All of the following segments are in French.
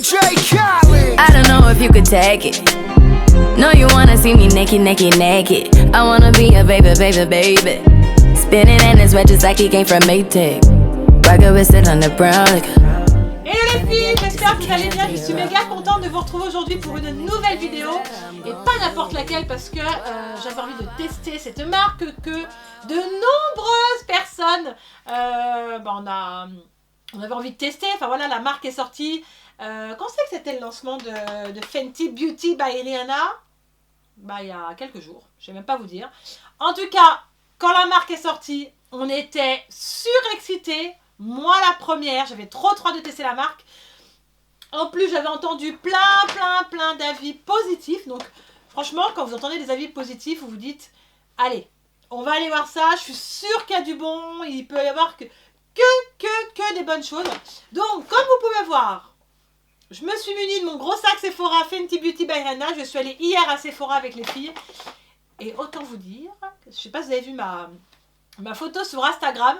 DJ Khaled. I don't know if you could take it. No, you wanna see me naked, naked, naked. I wanna be a baby, baby, baby. Spinning in his red just like he came from Maytag. Rocket with it on the brown. Hello les filles, j'espère que vous allez bien. Je suis méga contente de vous retrouver aujourd'hui pour une nouvelle vidéo. Et pas n'importe laquelle parce que j'avais envie de tester cette marque que de nombreuses personnes on avait envie de tester. Enfin voilà, la marque est sortie. Quand c'est que c'était le lancement de Fenty Beauty by Rihanna? Bah il y a quelques jours, je vais même pas vous dire. En tout cas, quand la marque est sortie, on était surexcités. Moi la première, j'avais trop hâte de tester la marque. En plus, j'avais entendu plein d'avis positifs. Donc franchement, quand vous entendez des avis positifs, vous vous dites, allez, on va aller voir ça. Je suis sûre qu'il y a du bon. Il peut y avoir que des bonnes choses. Donc, comme vous pouvez voir, je me suis munie de mon gros sac Sephora Fenty Beauty by Rihanna. Je suis allée hier à Sephora avec les filles. Et autant vous dire, je ne sais pas si vous avez vu ma photo sur Instagram.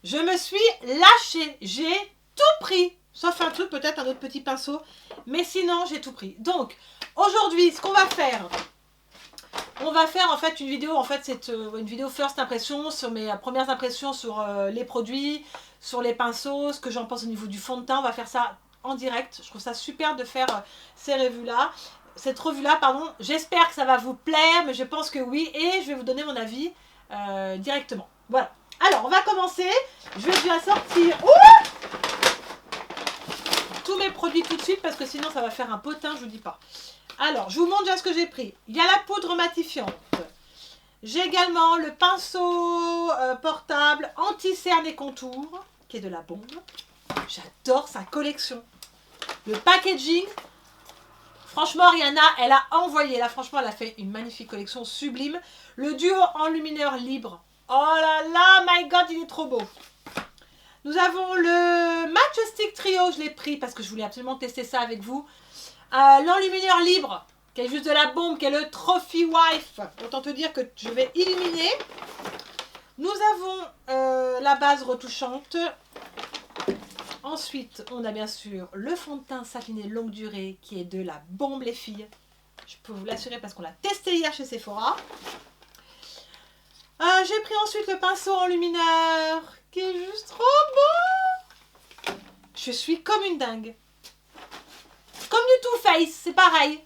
Je me suis lâchée. J'ai tout pris. Sauf un truc, peut-être un autre petit pinceau. Mais sinon, j'ai tout pris. Donc, aujourd'hui, ce qu'on va faire... On va faire en fait une vidéo, c'est une vidéo first impression sur mes premières impressions sur les produits, sur les pinceaux, ce que j'en pense au niveau du fond de teint. On va faire ça en direct. Je trouve ça super de faire cette revue-là, pardon. J'espère que ça va vous plaire, mais je pense que oui. Et je vais vous donner mon avis directement. Voilà. Alors, on va commencer. Je vais bien sortir tous mes produits tout de suite parce que sinon ça va faire un potin, je vous dis pas. Alors, je vous montre déjà ce que j'ai pris. Il y a la poudre matifiante. J'ai également le pinceau portable anti-cerne et contour, qui est de la bombe. J'adore sa collection. Le packaging. Franchement, Rihanna, elle a envoyé. Là, franchement, elle a fait une magnifique collection sublime. Le duo enlumineur libre. Oh là là, my God, il est trop beau. Nous avons le Match Stick Trio. Je l'ai pris parce que je voulais absolument tester ça avec vous. L'enlumineur libre, qui est juste de la bombe, qui est le Trophy Wife. Autant te dire que je vais illuminer. Nous avons la base retouchante. Ensuite, on a bien sûr le fond de teint satiné longue durée, qui est de la bombe, les filles. Je peux vous l'assurer parce qu'on l'a testé hier chez Sephora. J'ai pris ensuite le pinceau enlumineur, qui est juste trop beau. Je suis comme une dingue. Comme du Too Faced, c'est pareil.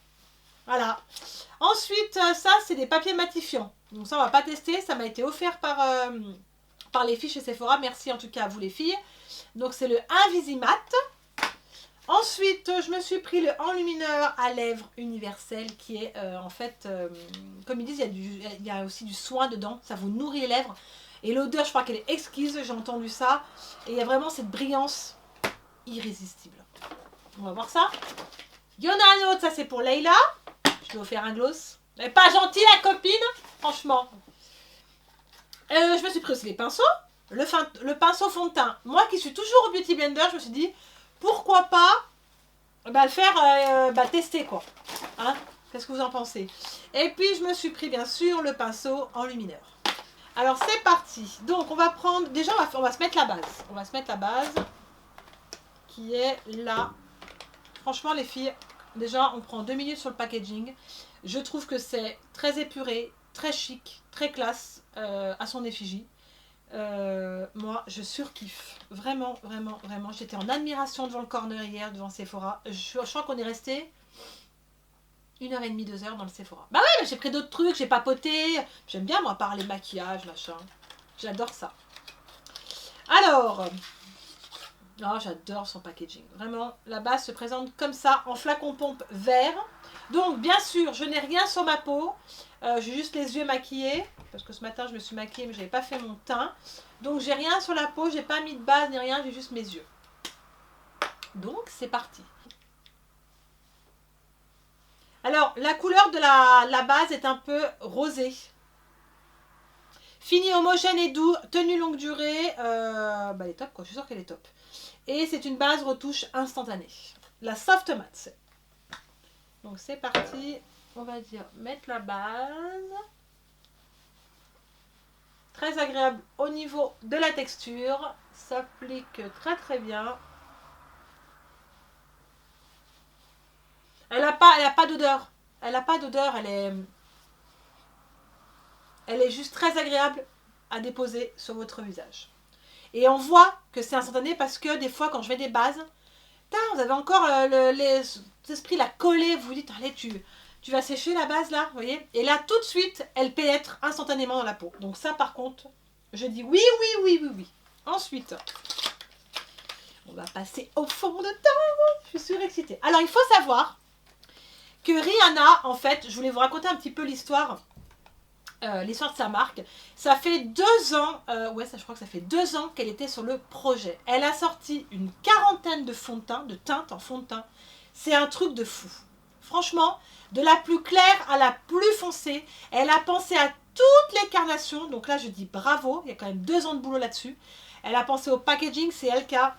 Voilà. Ensuite, ça, c'est des papiers matifiants. Donc ça, on va pas tester. Ça m'a été offert par les filles chez Sephora. Merci en tout cas à vous les filles. Donc c'est le Invisimat. Ensuite, je me suis pris le enlumineur à lèvres universel qui est comme ils disent, il y a aussi du soin dedans. Ça vous nourrit les lèvres. Et l'odeur, je crois qu'elle est exquise. J'ai entendu ça. Et il y a vraiment cette brillance irrésistible. On va voir ça. Il y en a un autre, ça c'est pour Leila. Je vais vous faire un gloss. Elle n'est pas gentille la copine, franchement. Je me suis pris aussi les pinceaux. Le pinceau fond de teint. Moi qui suis toujours au Beauty Blender, je me suis dit, pourquoi pas le faire tester quoi. Hein? Qu'est-ce que vous en pensez? Et puis je me suis pris bien sûr le pinceau enlumineur. Alors c'est parti. Donc on va prendre, déjà on va se mettre la base. On va se mettre la base qui est là. Franchement les filles, déjà on prend 2 minutes sur le packaging. Je trouve que c'est très épuré, très chic, très classe à son effigie. Moi je surkiffe. Vraiment. J'étais en admiration devant le corner hier, devant Sephora. Je crois qu'on est resté 1h30, 2 heures dans le Sephora. Bah ouais, mais j'ai pris d'autres trucs, j'ai papoté. J'aime bien moi parler maquillage, machin. J'adore ça. Alors... Oh, j'adore son packaging. Vraiment, la base se présente comme ça, en flacon pompe vert. Donc, bien sûr, je n'ai rien sur ma peau. J'ai juste les yeux maquillés. Parce que ce matin, je me suis maquillée, mais je n'avais pas fait mon teint. Donc, j'ai rien sur la peau. J'ai pas mis de base ni rien. J'ai juste mes yeux. Donc, c'est parti. Alors, la couleur de la base est un peu rosée. Fini, homogène et doux. Tenue longue durée. Elle est top, quoi. Je suis sûre qu'elle est top. Et c'est une base retouche instantanée. La Soft Matte. Donc c'est parti. On va dire mettre la base. Très agréable au niveau de la texture. S'applique très bien. pas d'odeur. Elle a pas d'odeur, elle est juste très agréable à déposer sur votre visage. Et on voit que c'est instantané parce que des fois, quand je mets des bases, vous avez encore les esprits là collés, vous vous dites, allez, tu vas sécher la base là, vous voyez. Et là, tout de suite, elle pénètre instantanément dans la peau. Donc ça, par contre, je dis oui, oui, oui, oui, oui. Ensuite, on va passer au fond de teint. Je suis surexcitée. Alors, il faut savoir que Rihanna, en fait, je voulais vous raconter un petit peu l'histoire de sa marque. Ça fait 2 ans, je crois que ça fait 2 ans qu'elle était sur le projet. Elle a sorti une 40aine de fonds de teint, de teintes en fond de teint. C'est un truc de fou. Franchement, de la plus claire à la plus foncée, elle a pensé à toutes les carnations. Donc là, je dis bravo, il y a quand même 2 ans de boulot là-dessus. Elle a pensé au packaging, c'est elle qui a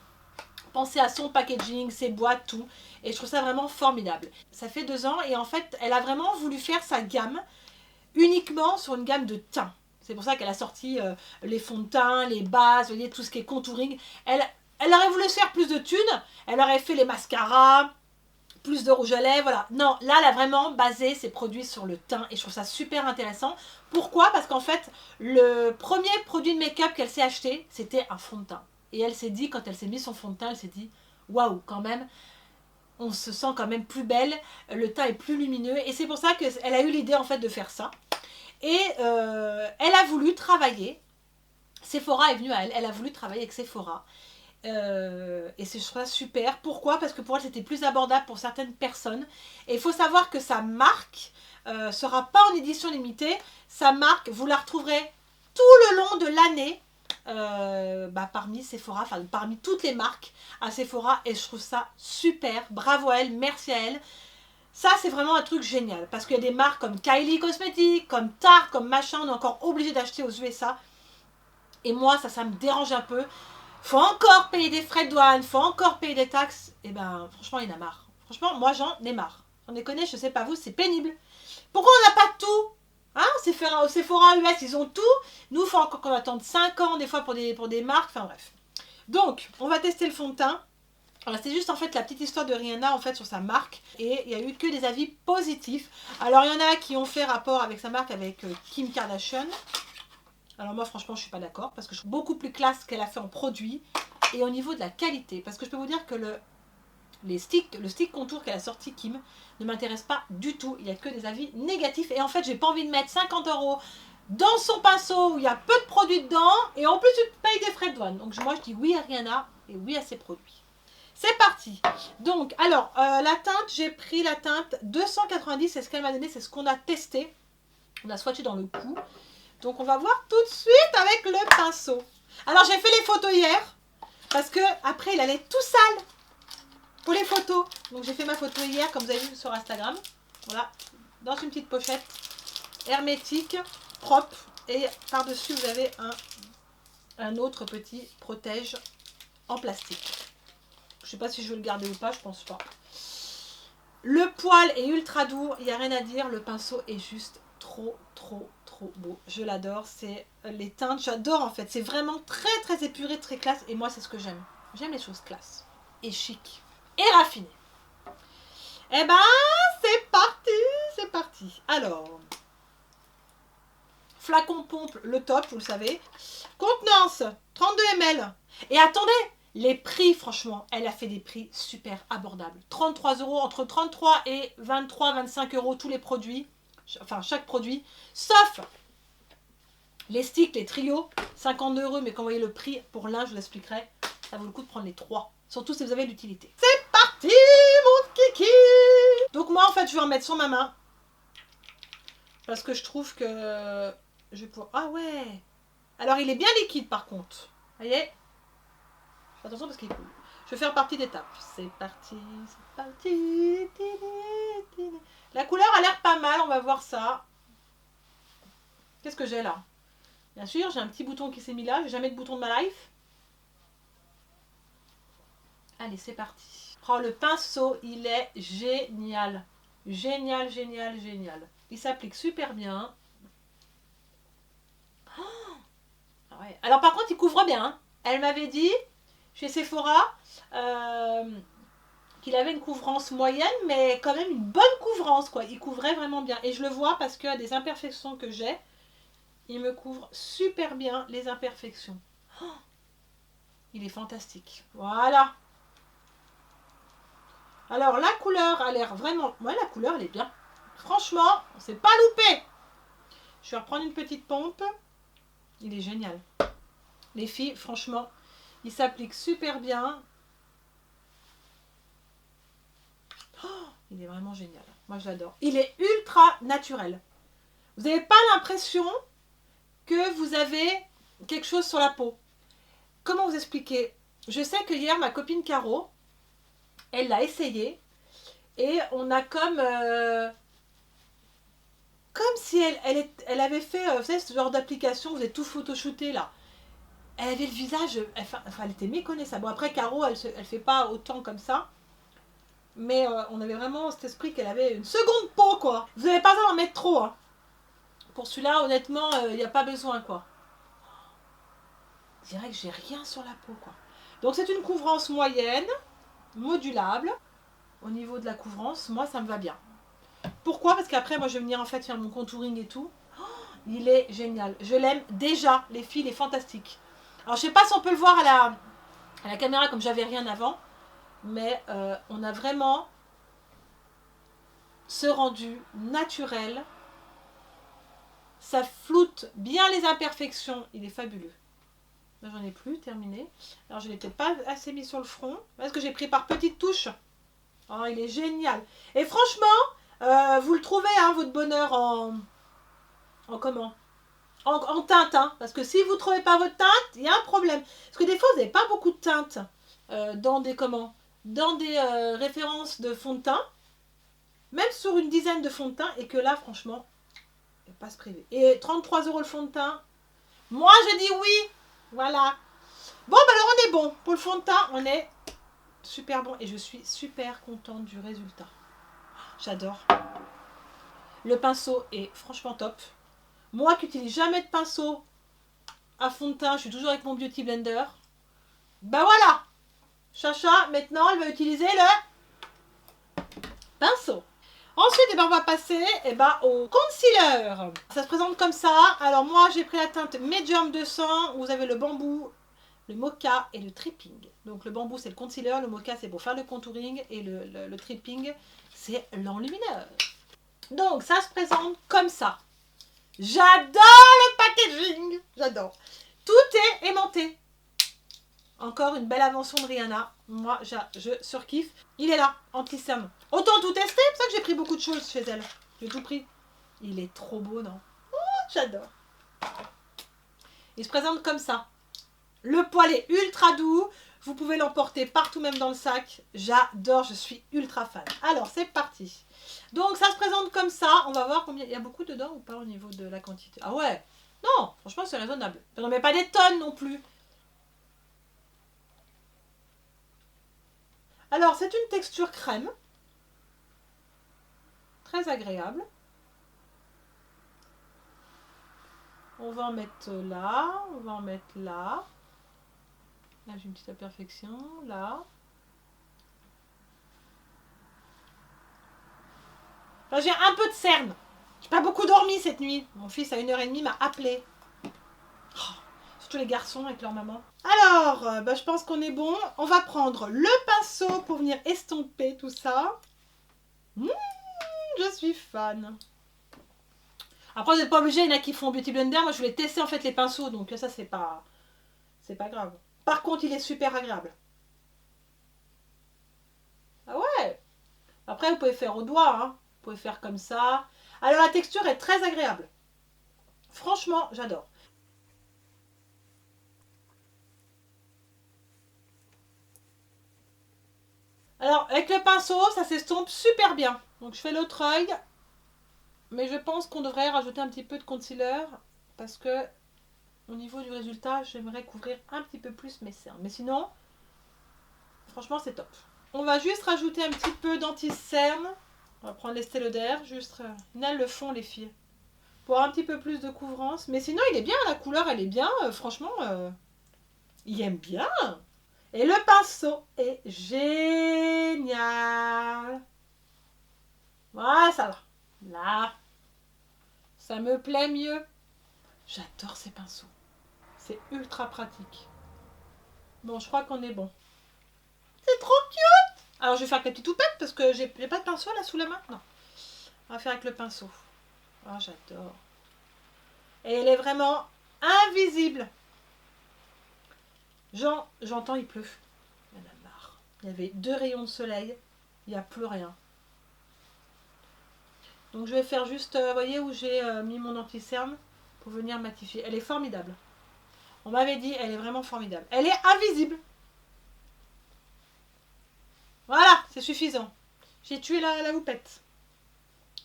pensé à son packaging, ses boîtes, tout. Et je trouve ça vraiment formidable. Ça fait 2 ans et en fait, elle a vraiment voulu faire sa gamme uniquement sur une gamme de teints. C'est pour ça qu'elle a sorti les fonds de teint, les bases, vous voyez, tout ce qui est contouring. Elle aurait voulu se faire plus de thunes, elle aurait fait les mascaras, plus de rouge à lèvres, voilà. Non, là, elle a vraiment basé ses produits sur le teint et je trouve ça super intéressant. Pourquoi? Parce qu'en fait, le premier produit de make-up qu'elle s'est acheté, c'était un fond de teint. Et elle s'est dit, quand elle s'est mis son fond de teint, elle s'est dit, waouh, quand même, on se sent quand même plus belle, le teint est plus lumineux. Et c'est pour ça qu'elle a eu l'idée en fait de faire ça. Et elle a voulu travailler, Sephora est venue à elle, elle a voulu travailler avec Sephora. Et je trouve ça super. Pourquoi? Parce que pour elle c'était plus abordable pour certaines personnes. Et il faut savoir que sa marque sera pas en édition limitée. Sa marque, vous la retrouverez tout le long de l'année. Parmi Sephora, enfin parmi toutes les marques à Sephora, et je trouve ça super, bravo à elle, merci à elle. Ça c'est vraiment un truc génial, parce qu'il y a des marques comme Kylie Cosmetics, comme Tarte, comme machin, on est encore obligé d'acheter aux USA, et moi ça me dérange un peu, faut encore payer des frais de douane, faut encore payer des taxes, et ben franchement il y en a marre, franchement moi j'en ai marre, j'en ai connais, je sais pas vous, c'est pénible. Pourquoi on n'a pas tout? Au Sephora US, ils ont tout. Nous, il faut encore qu'on attende 5 ans, des fois, pour des marques. Enfin, bref. Donc, on va tester le fond de teint. Alors, c'est juste, en fait, la petite histoire de Rihanna, en fait, sur sa marque. Et il n'y a eu que des avis positifs. Alors, il y en a qui ont fait rapport avec sa marque, avec Kim Kardashian. Alors, moi, franchement, je ne suis pas d'accord. Parce que je trouve beaucoup plus classe qu'elle a fait en produit. Et au niveau de la qualité. Parce que je peux vous dire que le stick contour qu'elle a sorti Kim ne m'intéresse pas du tout. Il n'y a que des avis négatifs. Et en fait, j'ai pas envie de mettre 50 € dans son pinceau où il y a peu de produits dedans. Et en plus, tu payes des frais de douane. Donc moi, je dis oui à Rihanna et oui à ses produits. C'est parti. Donc, alors, la teinte, j'ai pris la teinte 290. C'est ce qu'elle m'a donné. C'est ce qu'on a testé. On a swatché dans le cou. Donc, on va voir tout de suite avec le pinceau. Alors, j'ai fait les photos hier. Parce que après, il allait tout sale. Pour les photos, donc j'ai fait ma photo hier comme vous avez vu sur Instagram, voilà, dans une petite pochette hermétique, propre, et par-dessus vous avez un autre petit protège en plastique. Je sais pas si je vais le garder ou pas, je pense pas. Le poil est ultra doux, il n'y a rien à dire, le pinceau est juste trop beau, je l'adore, c'est les teintes, j'adore en fait, c'est vraiment très épuré, très classe, et moi c'est ce que j'aime les choses classe et chic. Et raffiné. Eh ben, c'est parti. Alors, flacon pompe, le top, vous le savez. Contenance, 32 ml. Et attendez, les prix, franchement, elle a fait des prix super abordables. 33 €, entre 33 et 23-25 € tous les produits. Enfin, chaque produit. Sauf les sticks, les trios, 52 €. Mais quand vous voyez le prix pour l'un, je vous expliquerai. Ça vaut le coup de prendre les 3. Surtout si vous avez l'utilité. C'est parti, mon kiki! Donc moi, en fait, je vais en mettre sur ma main. Parce que je trouve que... je vais pouvoir... Ah ouais! Alors, il est bien liquide, par contre. Vous voyez? Fais attention parce qu'il coule. Je vais faire partie d'étape. C'est parti, c'est parti. La couleur a l'air pas mal, on va voir ça. Qu'est-ce que j'ai là? Bien sûr, j'ai un petit bouton qui s'est mis là. J'ai jamais de bouton de ma life. Allez, c'est parti. Oh, le pinceau, il est génial. Génial. Il s'applique super bien. Oh, ouais. Alors, par contre, il couvre bien. Elle m'avait dit, chez Sephora, qu'il avait une couvrance moyenne, mais quand même une bonne couvrance, quoi. Il couvrait vraiment bien. Et je le vois parce que des imperfections que j'ai, il me couvre super bien les imperfections. Oh, il est fantastique. Voilà. Alors, la couleur a l'air vraiment... Ouais, la couleur, elle est bien. Franchement, on s'est pas loupé. Je vais reprendre une petite pompe. Il est génial. Les filles, franchement, il s'applique super bien. Oh, il est vraiment génial. Moi, je l'adore. Il est ultra naturel. Vous n'avez pas l'impression que vous avez quelque chose sur la peau. Comment vous expliquer? Je sais que hier, ma copine Caro, elle l'a essayé. Et on a comme si elle avait fait, vous savez, ce genre d'application, vous êtes tout photoshooté là. Elle avait le visage, elle était méconnaissable. Bon, après, Caro, elle fait pas autant comme ça. Mais on avait vraiment cet esprit qu'elle avait une seconde peau, quoi. Vous n'avez pas besoin d'en mettre trop, hein. Pour celui-là, honnêtement, il n'y a pas besoin, quoi. Je dirais que j'ai rien sur la peau, quoi. Donc, c'est une couvrance moyenne, modulable. Au niveau de la couvrance, moi, ça me va bien. Pourquoi? Parce qu'après, moi, je vais venir en fait faire mon contouring et tout. Oh, il est génial. Je l'aime déjà. Les filles, il est fantastique. Alors, je sais pas si on peut le voir à la caméra comme j'avais rien avant. Mais on a vraiment ce rendu naturel. Ça floute bien les imperfections. Il est fabuleux. Là, j'en ai plus, terminé. Alors, je ne l'ai peut-être pas assez mis sur le front. Parce que j'ai pris par petites touches. Oh, il est génial. Et franchement, vous le trouvez, hein, votre bonheur en comment? En teinte. Hein, parce que si vous ne trouvez pas votre teinte, il y a un problème. Parce que des fois, vous n'avez pas beaucoup de teinte dans des références de fond de teint. Même sur une dizaine de fonds de teint. Et que là, franchement, il ne faut pas se priver. Et 33 € le fond de teint. Moi, je dis oui. Voilà. Bon, ben alors on est bon. Pour le fond de teint, on est super bon. Et je suis super contente du résultat. J'adore. Le pinceau est franchement top. Moi qui n'utilise jamais de pinceau à fond de teint, je suis toujours avec mon Beauty Blender. Ben voilà. Chacha, maintenant, elle va utiliser le pinceau. Ensuite, on va passer au concealer. Ça se présente comme ça. Alors moi, j'ai pris la teinte Medium 200. Vous avez le bambou, le mocha et le tripping. Donc le bambou, c'est le concealer. Le mocha, c'est pour faire le contouring. Et le tripping, c'est l'enlumineur. Donc, ça se présente comme ça. J'adore le packaging. J'adore. Tout est aimanté. Encore une belle invention de Rihanna. Moi, je surkiffe. Il est là, anti-cerne. Autant tout tester, c'est pour ça que j'ai pris beaucoup de choses chez elle. J'ai tout pris. Il est trop beau, non? Oh, j'adore. Il se présente comme ça. Le poil est ultra doux. Vous pouvez l'emporter partout, même dans le sac. J'adore, je suis ultra fan. Alors, c'est parti. Donc, ça se présente comme ça. On va voir combien... Il y a beaucoup dedans ou pas au niveau de la quantité? Ah ouais. Non, franchement, c'est raisonnable. Je n'en mets pas des tonnes non plus. Alors, c'est une texture crème. Très agréable. On va en mettre là. On va en mettre là. Là, j'ai une petite imperfection. Là. Là, j'ai un peu de cerne. J'ai pas beaucoup dormi cette nuit. Mon fils, à 1h30, m'a appelé. Oh, surtout les garçons avec leur maman. Alors, je pense qu'on est bon. On va prendre le pinceau pour venir estomper tout ça. Je suis fan. Après, vous n'êtes pas obligé, il y en a qui font Beauty Blender. Moi, je voulais tester en fait les pinceaux, donc ça, c'est pas grave. Par contre, il est super agréable. Ah ouais. Après, vous pouvez faire au doigt, hein. Vous pouvez faire comme ça. Alors, la texture est très agréable. Franchement, j'adore. Alors, avec le pinceau, ça s'estompe super bien. Donc, je fais l'autre œil. Mais je pense qu'on devrait rajouter un petit peu de concealer. Parce que, au niveau du résultat, j'aimerais couvrir un petit peu plus mes cernes. Mais sinon, franchement, c'est top. On va juste rajouter un petit peu d'anti-cerne. On va prendre l'Estée Lauder. Juste, elles le font, les filles. Pour avoir un petit peu plus de couvrance. Mais sinon, il est bien. La couleur, elle est bien. Franchement, il aime bien. Et le pinceau est génial. Voilà, ça va. Là, ça me plaît mieux. J'adore ces pinceaux. C'est ultra pratique. Bon, je crois qu'on est bon. C'est trop cute. Alors, je vais faire avec la petite toupette parce que j'ai pas de pinceau là sous la main. Non. On va faire avec le pinceau. Oh, j'adore. Et elle est vraiment invisible. J'entends, il pleut. Il y en a marre. Il y avait 2 rayons de soleil. Il n'y a plus rien. Donc je vais faire juste, vous voyez où j'ai mis mon anti-cerne pour venir matifier. Elle est formidable. On m'avait dit, elle est vraiment formidable. Elle est invisible. Voilà, c'est suffisant. J'ai tué la houppette.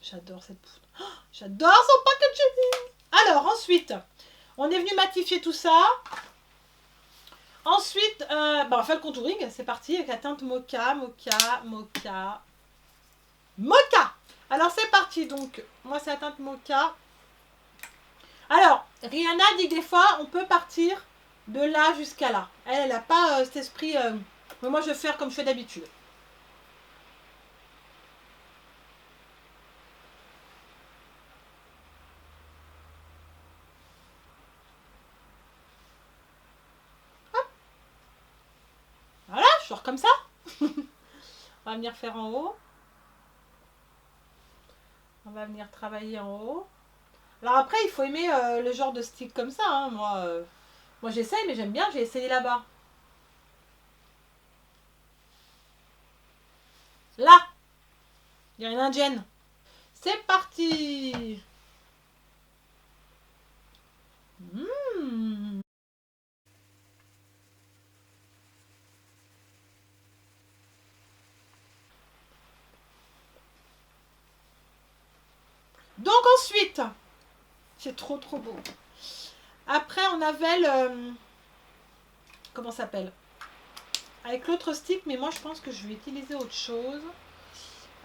J'adore cette poudre. Oh, j'adore son packaging. Alors ensuite, on est venu matifier tout ça. Ensuite, on va faire le contouring. C'est parti avec la teinte Mocha. Alors c'est parti. Donc, moi c'est la teinte Mocha. Alors, Rihanna dit que des fois, on peut partir de là jusqu'à là. Elle n'a pas cet esprit... mais moi, je vais faire comme je fais d'habitude. Voilà, je sors comme ça. On va venir faire en haut. On va venir travailler en haut. Alors après, il faut aimer le genre de stick comme ça. Hein. Moi j'essaye, mais j'aime bien. J'ai essayé là-bas. Là, il y a une indienne. C'est parti. Donc ensuite, c'est trop beau. Après, on avait le... Comment ça s'appelle? Avec l'autre stick, mais moi je pense que je vais utiliser autre chose.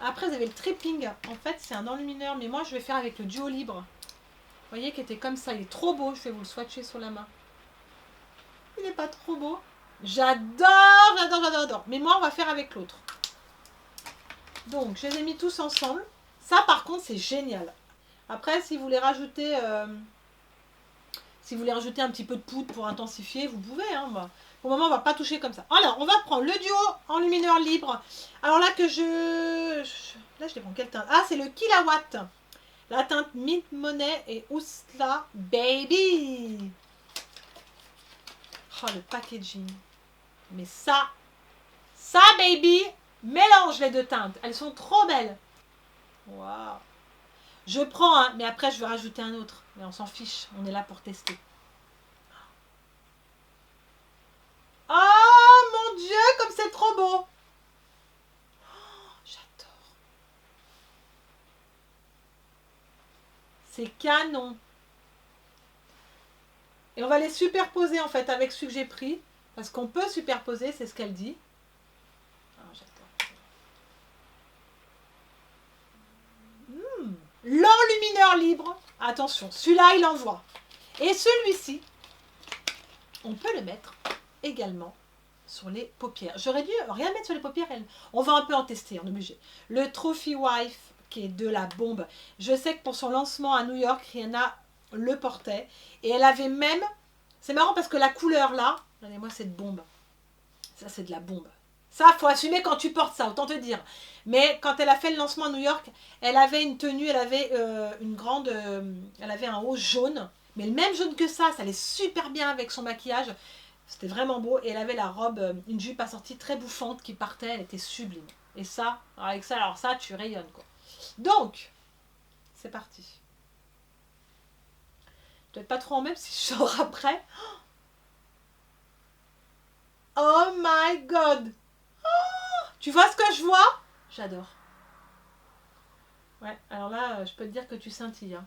Après, vous avez le tripping. En fait, c'est un enlumineur, mais moi je vais faire avec le duo libre. Vous voyez qu'il était comme ça. Il est trop beau. Je vais vous le swatcher sur la main. Il n'est pas trop beau. J'adore. Mais moi, on va faire avec l'autre. Donc, je les ai mis tous ensemble. Ça, par contre, c'est génial. Après, si vous voulez rajouter... Si vous voulez rajouter un petit peu de poudre pour intensifier, vous pouvez. Hein, bah. Pour le moment, on va pas toucher comme ça. Alors, on va prendre le duo enlumineur libre. Alors là, Là, je les prends quelle teinte? Ah, c'est le Killawatt. La teinte Mint Money et Ousla Baby. Oh, le packaging. Mais ça, baby, mélange les deux teintes. Elles sont trop belles. Waouh. Je prends un, mais après, je vais rajouter un autre. Mais on s'en fiche, on est là pour tester. Oh mon Dieu, comme c'est trop beau. Oh, j'adore. C'est canon. Et on va les superposer en fait avec celui que j'ai pris. Parce qu'on peut superposer, c'est ce qu'elle dit. Oh, j'adore. L'enlumineur libre. Attention, celui-là, il envoie. Et celui-ci, on peut le mettre également sur les paupières. J'aurais dû rien mettre sur les paupières. On va un peu en tester, on est obligé. Le Trophy Wife, qui est de la bombe. Je sais que pour son lancement à New York, Rihanna le portait. Et elle avait même... C'est marrant parce que la couleur là, regardez-moi cette bombe. Ça, c'est de la bombe. Ça, faut assumer quand tu portes ça, autant te dire. Mais quand elle a fait le lancement à New York, elle avait une tenue, elle avait une grande... elle avait un haut jaune. Mais le même jaune que ça allait super bien avec son maquillage. C'était vraiment beau. Et elle avait la robe, une jupe assortie très bouffante qui partait. Elle était sublime. Et ça, avec ça, alors ça, tu rayonnes quoi. Donc, c'est parti. Je dois être pas trop en même si je sors après. Oh my god. Oh, tu vois ce que je vois? J'adore. Ouais, alors là, je peux te dire que tu scintilles. Hein.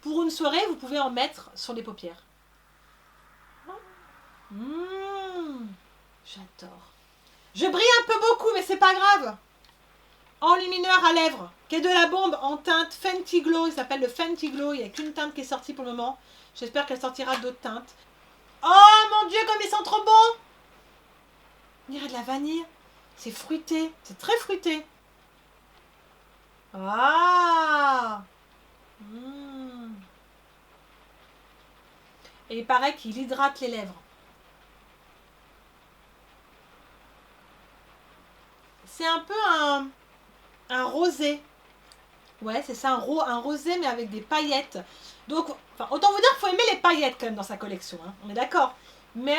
Pour une soirée, vous pouvez en mettre sur les paupières. J'adore. Je brille un peu beaucoup, mais c'est pas grave. Enlumineur à lèvres, qui est de la bombe en teinte Fenty Glow. Il s'appelle le Fenty Glow. Il n'y a qu'une teinte qui est sortie pour le moment. J'espère qu'elle sortira d'autres teintes. Oh mon Dieu, comme ils sont trop bons! On dirait de la vanille. C'est fruité. C'est très fruité. Ah Et il paraît qu'il hydrate les lèvres. C'est un peu un rosé. Ouais, c'est ça, un rosé, mais avec des paillettes. Donc, enfin, autant vous dire qu'il faut aimer les paillettes quand même dans sa collection. Hein. On est d'accord. Mais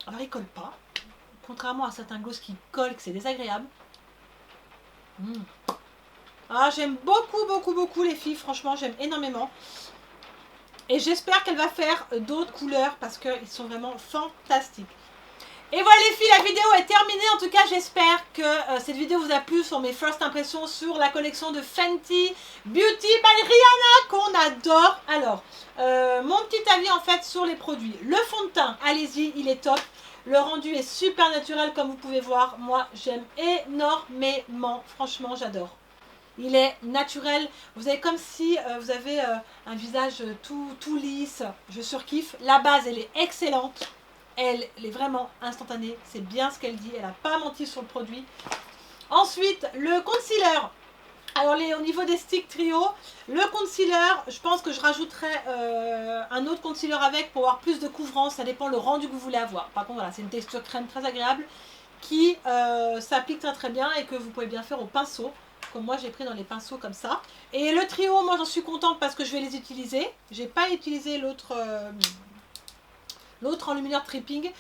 alors, il colle pas. Contrairement à certains glosses qui collent, que c'est désagréable. Ah, j'aime beaucoup les filles. Franchement, j'aime énormément. Et j'espère qu'elle va faire d'autres couleurs parce qu'ils sont vraiment fantastiques. Et voilà les filles, la vidéo est terminée. En tout cas, j'espère que cette vidéo vous a plu sur mes first impressions sur la collection de Fenty Beauty by Rihanna qu'on adore. Alors, mon petit avis en fait sur les produits. Le fond de teint, allez-y, il est top. Le rendu est super naturel comme vous pouvez voir. Moi, j'aime énormément. Franchement, j'adore. Il est naturel. Vous avez comme si vous avez un visage tout lisse. Je surkiffe. La base, elle est excellente. Elle est vraiment instantanée. C'est bien ce qu'elle dit. Elle n'a pas menti sur le produit. Ensuite, le concealer. Alors, au niveau des sticks trio, le concealer, je pense que je rajouterai un autre concealer avec pour avoir plus de couvrance. Ça dépend le rendu que vous voulez avoir. Par contre, voilà, c'est une texture crème très agréable qui s'applique très bien et que vous pouvez bien faire au pinceau. Comme moi, j'ai pris dans les pinceaux comme ça. Et le trio, moi, j'en suis contente parce que je vais les utiliser. J'ai pas utilisé l'autre enlumineur tripping.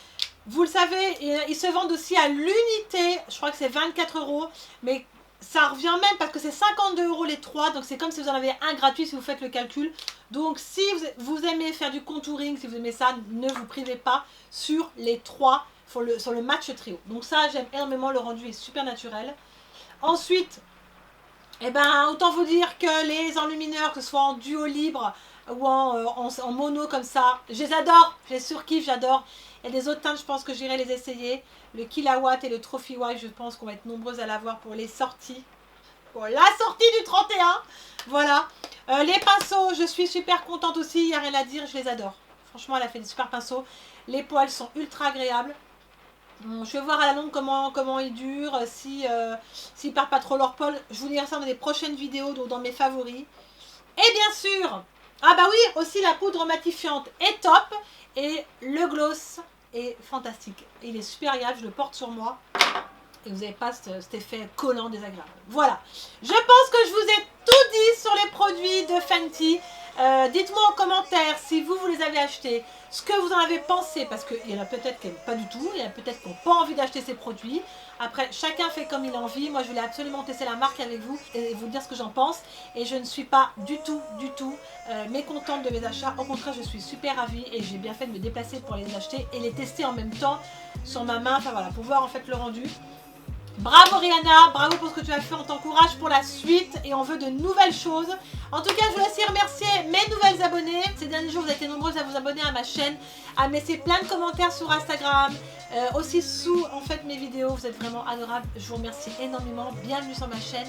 Vous le savez, ils se vendent aussi à l'unité. Je crois que c'est 24 €. Mais ça revient même parce que c'est 52 € les 3. Donc c'est comme si vous en avez un gratuit si vous faites le calcul. Donc si vous aimez faire du contouring, si vous aimez ça, ne vous privez pas sur les 3 sur le match trio. Donc ça, j'aime énormément. Le rendu est super naturel. Ensuite, eh ben, autant vous dire que les enlumineurs, que ce soit en duo libre ou en mono comme ça, je les adore, je les surkiffe, j'adore. Il y a des autres teintes, je pense que j'irai les essayer. Le Killawatt et le Trophy Wife, je pense qu'on va être nombreuses à l'avoir pour les sorties. Pour la sortie du 31. Voilà. Les pinceaux, je suis super contente aussi, il n'y a rien à dire, je les adore. Franchement, elle a fait des super pinceaux. Les poils sont ultra agréables. Je vais voir à la longue comment ils durent, s'ils ne perdent pas trop leur poil. Je vous dirai ça dans les prochaines vidéos, donc dans mes favoris. Et bien sûr, ah bah oui, aussi la poudre matifiante est top. Et le gloss est fantastique. Il est super agréable, je le porte sur moi. Et vous n'avez pas cet effet collant désagréable. Voilà, je pense que je vous ai tout dit sur les produits de Fenty. Dites-moi en commentaire si vous les avez achetés, ce que vous en avez pensé, parce qu'il y en a peut-être qui n'aiment pas du tout, il y en a peut-être qui n'ont pas envie d'acheter ces produits. Après, chacun fait comme il a envie. Moi, je voulais absolument tester la marque avec vous et vous dire ce que j'en pense. Et je ne suis pas du tout mécontente de mes achats. Au contraire, je suis super ravie et j'ai bien fait de me déplacer pour les acheter et les tester en même temps sur ma main. Enfin voilà, pour voir en fait le rendu. Bravo Rihanna, bravo pour ce que tu as fait, on t'encourage pour la suite et on veut de nouvelles choses. En tout cas, je voulais aussi remercier mes nouvelles abonnées. Ces derniers jours, vous avez été nombreuses à vous abonner à ma chaîne, à me laisser plein de commentaires sur Instagram, aussi sous en fait mes vidéos. Vous êtes vraiment adorables, je vous remercie énormément. Bienvenue sur ma chaîne.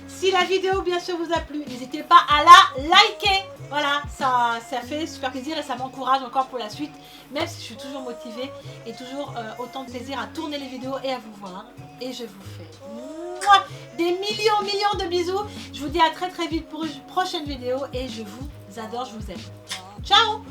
Si la vidéo bien sûr vous a plu, n'hésitez pas à la liker. Voilà, ça fait super plaisir et ça m'encourage encore pour la suite. Même si je suis toujours motivée et toujours autant de plaisir à tourner les vidéos et à vous voir. Et je vous fais des millions de bisous. Je vous dis à très vite pour une prochaine vidéo et je vous adore, je vous aime. Ciao.